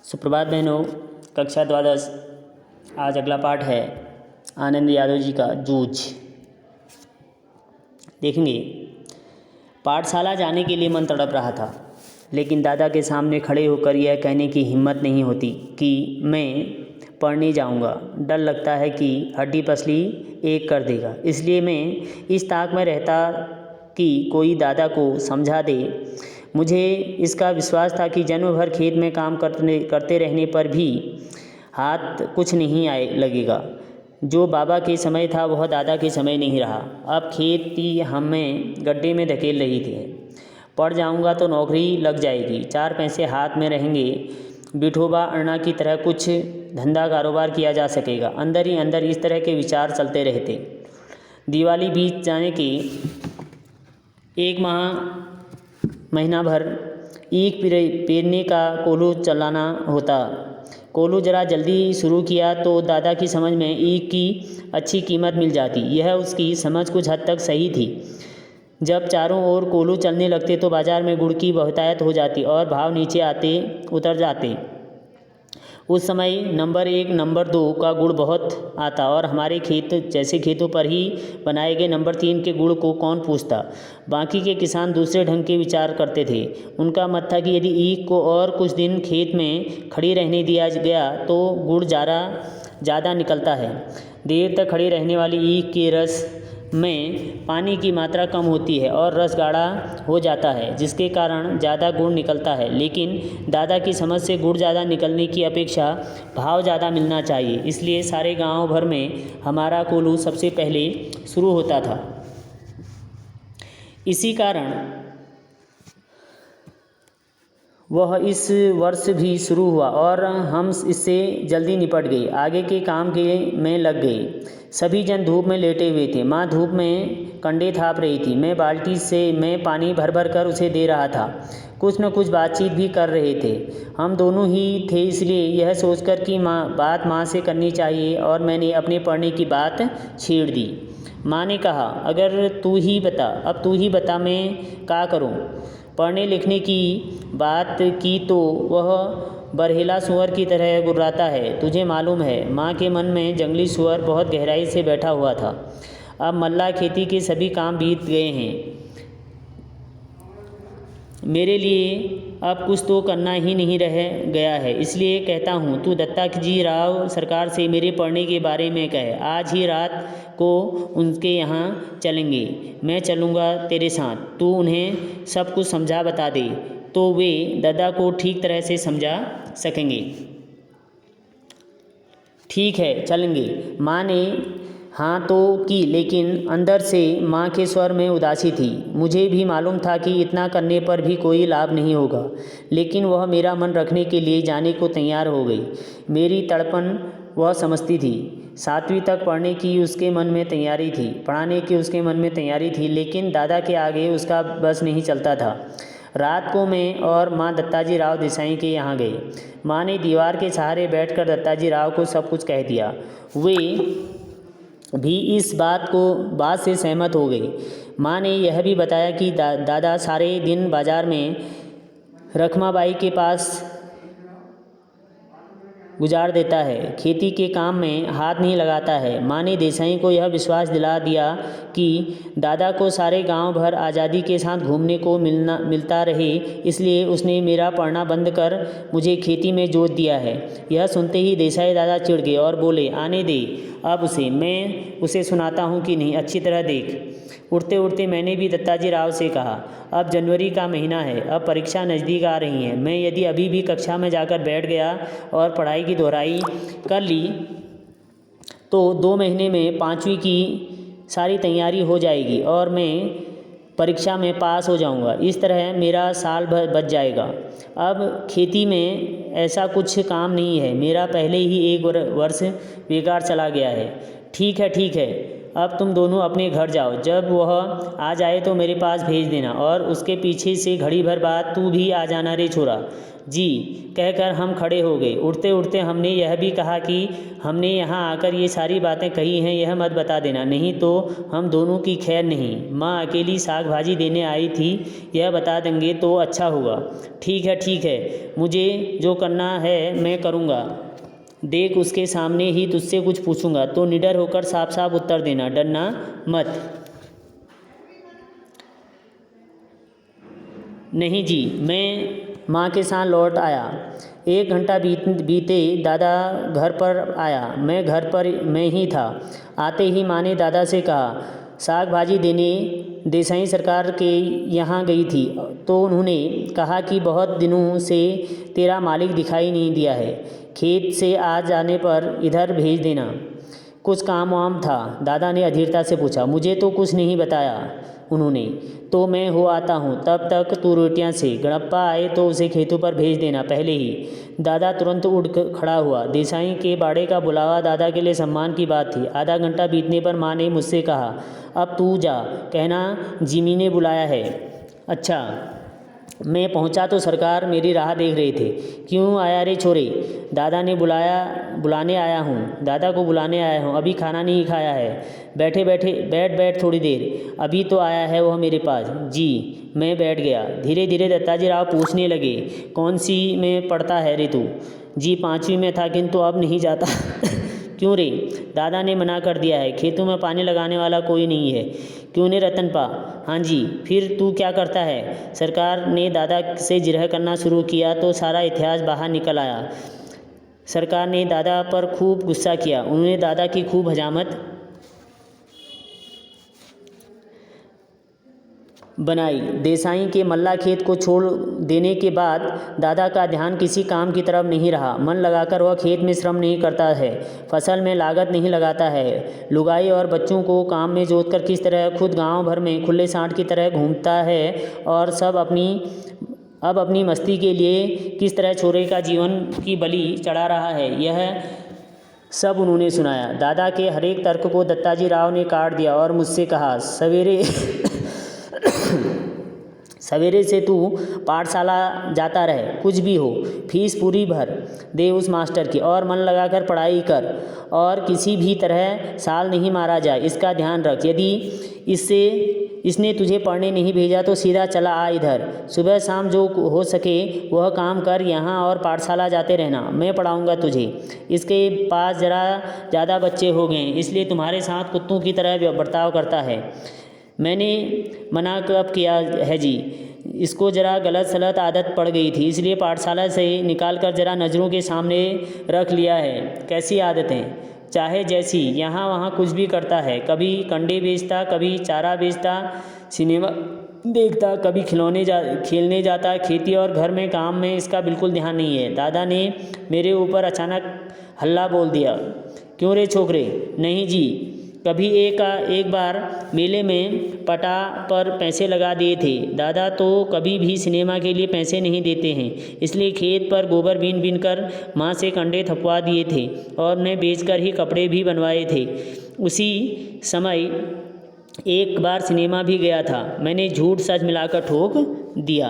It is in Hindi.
सुप्रभात बहनों। कक्षा द्वादश। आज अगला पाठ है आनंद यादव जी का जूझ। देखेंगे। पाठशाला जाने के लिए मन तड़प रहा था, लेकिन दादा के सामने खड़े होकर यह कहने की हिम्मत नहीं होती कि मैं पढ़ने जाऊंगा। डर लगता है कि हड्डी पसली एक कर देगा। इसलिए मैं इस ताक में रहता कि कोई दादा को समझा दे। मुझे इसका विश्वास था कि जन्म भर खेत में काम करते रहने पर भी हाथ कुछ नहीं आए लगेगा। जो बाबा के समय था वह दादा के समय नहीं रहा। अब खेती हमें गड्ढे में धकेल रही थी। पढ़ जाऊंगा तो नौकरी लग जाएगी, 4 पैसे हाथ में रहेंगे, विठोबा अण्णा की तरह कुछ धंधा कारोबार किया जा सकेगा। अंदर ही अंदर इस तरह के विचार चलते रहते। दिवाली बीत जाने के एक महीना भर ईख पेरने का कोल्हू चलाना होता। कोल्हू जरा जल्दी शुरू किया तो दादा की समझ में ईख की अच्छी कीमत मिल जाती। यह उसकी समझ कुछ हद तक सही थी। जब चारों ओर कोल्हू चलने लगते तो बाजार में गुड़ की बहुतायत हो जाती और भाव नीचे उतर जाते। उस समय नंबर 1 नंबर 2 का गुड़ बहुत आता और हमारे खेत जैसे खेतों पर ही बनाए गए नंबर 3 के गुड़ को कौन पूछता। बाकी के किसान दूसरे ढंग के विचार करते थे। उनका मत था कि यदि ईख को और कुछ दिन खेत में खड़ी रहने दिया गया तो गुड़ ज़्यादा निकलता है। देर तक खड़ी रहने वाली ईख के रस में पानी की मात्रा कम होती है और रस गाढ़ा हो जाता है, जिसके कारण ज़्यादा गुड़ निकलता है। लेकिन दादा की समझ से गुड़ ज़्यादा निकलने की अपेक्षा भाव ज़्यादा मिलना चाहिए, इसलिए सारे गांव भर में हमारा कोल्हू सबसे पहले शुरू होता था। इसी कारण वह इस वर्ष भी शुरू हुआ और हम इससे जल्दी निपट गए। आगे के काम में लग गए। सभी जन धूप में लेटे हुए थे। माँ धूप में कंडे थाप रही थी। मैं बाल्टी से पानी भर भर कर उसे दे रहा था। कुछ न कुछ बातचीत भी कर रहे थे। हम दोनों ही थे, इसलिए यह सोचकर कि बात माँ से करनी चाहिए और मैंने अपने पढ़ने की बात छेड़ दी। माँ ने कहा, अब तू ही बता मैं क्या करूँ। पढ़ने लिखने की बात की तो वह बरहेला सुअर की तरह गुर्राता है, तुझे मालूम है। माँ के मन में जंगली सुअर बहुत गहराई से बैठा हुआ था। अब मल्ला खेती के सभी काम बीत गए हैं। मेरे लिए अब कुछ तो करना ही नहीं रह गया है, इसलिए कहता हूँ तू दत्ता जी राव सरकार से मेरे पढ़ने के बारे में कहे। आज ही रात को उनके यहाँ चलेंगे। मैं चलूँगा तेरे साथ। तू उन्हें सब कुछ समझा बता दे तो वे दादा को ठीक तरह से समझा सकेंगे। ठीक है, चलेंगे। माँ ने हाँ तो की, लेकिन अंदर से माँ के स्वर में उदासी थी। मुझे भी मालूम था कि इतना करने पर भी कोई लाभ नहीं होगा, लेकिन वह मेरा मन रखने के लिए जाने को तैयार हो गई। मेरी तड़पन वह समझती थी। 7वीं तक पढ़ने की उसके मन में तैयारी थी, पढ़ाने की उसके मन में तैयारी थी, लेकिन दादा के आगे उसका बस नहीं चलता था। रात को मैं और माँ दत्ताजी राव देसाई के यहाँ गए। माँ ने दीवार के सहारे बैठकर दत्ताजी राव को सब कुछ कह दिया। वे भी इस बात से सहमत हो गए। माँ ने यह भी बताया कि दादा सारे दिन बाजार में रखमाबाई के पास गुजार देता है, खेती के काम में हाथ नहीं लगाता है। माँ ने देसाई को यह विश्वास दिला दिया कि दादा को सारे गांव भर आज़ादी के साथ घूमने को मिलता रहे, इसलिए उसने मेरा पढ़ना बंद कर मुझे खेती में जोत दिया है। यह सुनते ही देसाई दादा चिढ़ गए और बोले, आने दे अब उसे, मैं उसे सुनाता हूँ कि नहीं, अच्छी तरह देख। उठते उठते मैंने भी दत्ताजी राव से कहा, अब जनवरी का महीना है, अब परीक्षा नज़दीक आ रही है। मैं यदि अभी भी कक्षा में जाकर बैठ गया और पढ़ाई की दोहराई कर ली तो 2 महीने में 5वीं की सारी तैयारी हो जाएगी और मैं परीक्षा में पास हो जाऊंगा। इस तरह मेरा साल भर बच जाएगा। अब खेती में ऐसा कुछ काम नहीं है, मेरा पहले ही एक वर्ष बेकार चला गया है। ठीक है, अब तुम दोनों अपने घर जाओ, जब वह आ जाए तो मेरे पास भेज देना, और उसके पीछे से घड़ी भर बाद तू भी आ जाना रे छोरा। जी कहकर हम खड़े हो गए। उठते उठते हमने यह भी कहा कि हमने यहाँ आकर ये सारी बातें कही हैं, यह मत बता देना, नहीं तो हम दोनों की खैर नहीं। माँ अकेली साग भाजी देने आई थी, यह बता देंगे तो अच्छा होगा। ठीक है, मुझे जो करना है मैं करूँगा। देख, उसके सामने ही तुझसे कुछ पूछूंगा तो निडर होकर साफ साफ उत्तर देना, डरना मत। नहीं जी, मैं माँ के साथ लौट आया। 1 घंटा बीते दादा घर पर आया। मैं घर पर मैं ही था। आते ही माँ ने दादा से कहा, साग भाजी देने देसाई सरकार के यहाँ गई थी तो उन्होंने कहा कि बहुत दिनों से तेरा मालिक दिखाई नहीं दिया है, खेत से आ जाने पर इधर भेज देना। कुछ काम वाम था? दादा ने अधीरता से पूछा। मुझे तो कुछ नहीं बताया उन्होंने। तो मैं हो आता हूँ, तब तक तू रोटियाँ से। गणप्पा आए तो उसे खेतों पर भेज देना पहले ही। दादा तुरंत उठ खड़ा हुआ। देसाई के बाड़े का बुलावा दादा के लिए सम्मान की बात थी। आधा घंटा बीतने पर माँ ने मुझसे कहा, अब तू जा, कहना जिमी ने बुलाया है। अच्छा। मैं पहुंचा तो सरकार मेरी राह देख रहे थे। क्यों आया रे छोरे? दादा ने बुलाने आया हूँ। दादा को बुलाने आया हूँ, अभी खाना नहीं खाया है। बैठ थोड़ी देर, अभी तो आया है वह मेरे पास। जी। मैं बैठ गया। धीरे धीरे दत्ताजी राव पूछने लगे, कौन सी में पढ़ता है रे तू? जी 5वीं में था, किंतु अब नहीं जाता। क्यों रे? दादा ने मना कर दिया है, खेतों में पानी लगाने वाला कोई नहीं है। क्यों ने रतनपा? हाँ जी। फिर तू क्या करता है? सरकार ने दादा से जिरह करना शुरू किया तो सारा इतिहास बाहर निकल आया। सरकार ने दादा पर खूब गुस्सा किया। उन्होंने दादा की खूब हजामत बनाई। देसाई के मल्ला खेत को छोड़ देने के बाद दादा का ध्यान किसी काम की तरफ नहीं रहा। मन लगाकर वह खेत में श्रम नहीं करता है, फसल में लागत नहीं लगाता है, लुगाई और बच्चों को काम में जोतकर किस तरह खुद गांव भर में खुले सांड की तरह घूमता है, और सब अपनी मस्ती के लिए किस तरह छोरे का जीवन की बलि चढ़ा रहा है, यह सब उन्होंने सुनाया। दादा के हर एक तर्क को दत्ताजी राव ने काट दिया और मुझसे कहा, सवेरे से तू पाठशाला जाता रहे, कुछ भी हो फीस पूरी भर दे उस मास्टर की, और मन लगाकर पढ़ाई कर, और किसी भी तरह साल नहीं मारा जाए, इसका ध्यान रख। यदि इसने तुझे पढ़ने नहीं भेजा तो सीधा चला आ इधर। सुबह शाम जो हो सके वह काम कर यहाँ, और पाठशाला जाते रहना, मैं पढ़ाऊँगा तुझे। इसके पास ज़रा ज़्यादा बच्चे हो गए, इसलिए तुम्हारे साथ कुत्तों की तरह बर्ताव करता है। मैंने मना कब किया है जी? इसको ज़रा गलत सलत आदत पड़ गई थी, इसलिए पाठशाला से निकाल कर ज़रा नज़रों के सामने रख लिया है। कैसी आदतें? चाहे जैसी, यहाँ वहाँ कुछ भी करता है। कभी कंडे बेचता, कभी चारा बेचता, सिनेमा देखता, कभी खेलने जाता। खेती और घर में काम में इसका बिल्कुल ध्यान नहीं है। दादा ने मेरे ऊपर अचानक हल्ला बोल दिया। क्यों रे छोकरे? नहीं जी, कभी एक बार मेले में पटा पर पैसे लगा दिए थे। दादा तो कभी भी सिनेमा के लिए पैसे नहीं देते हैं, इसलिए खेत पर गोबर बीन कर माँ से कंडे थपवा दिए थे, और उन्हें बेचकर ही कपड़े भी बनवाए थे। उसी समय एक बार सिनेमा भी गया था। मैंने झूठ सच मिलाकर ठोक दिया।